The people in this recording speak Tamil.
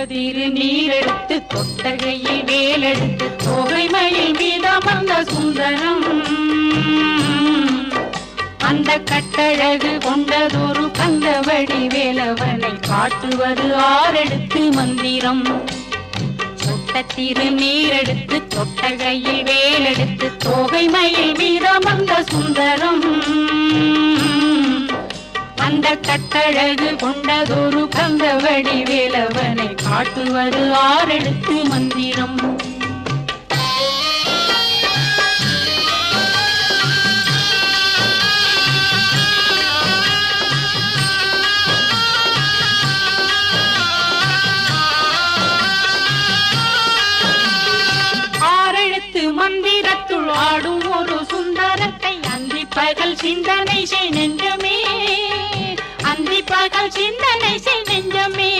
திருநீரெடுத்து தொட்டகையில் வேலெடுத்து தொகைமையில் மீதமர்ந்த சுந்தரம் அந்த கட்டழகு கொண்டதொரு கந்தவடி வேலவனை காட்டுவது ஆரெடுத்து மந்திரம் தொட்ட திருநீரெடுத்து தொட்டகையில் வேலெடுத்து தொகைமையில் மீதமர்ந்த சுந்தரம் அந்த கட்டழகு கொண்டதொரு கந்தவடி வேலவனை காட்டுவது ஆரெடுத்து மந்திரம் ஆரெழுத்து மந்திரத்துள் ஆடும் ஒரு சுந்தரத்தை அந்தி பகல் சிந்தனை செய் நெஞ்சமே அந்தி பகல் சிந்தனை செய் நெஞ்சமே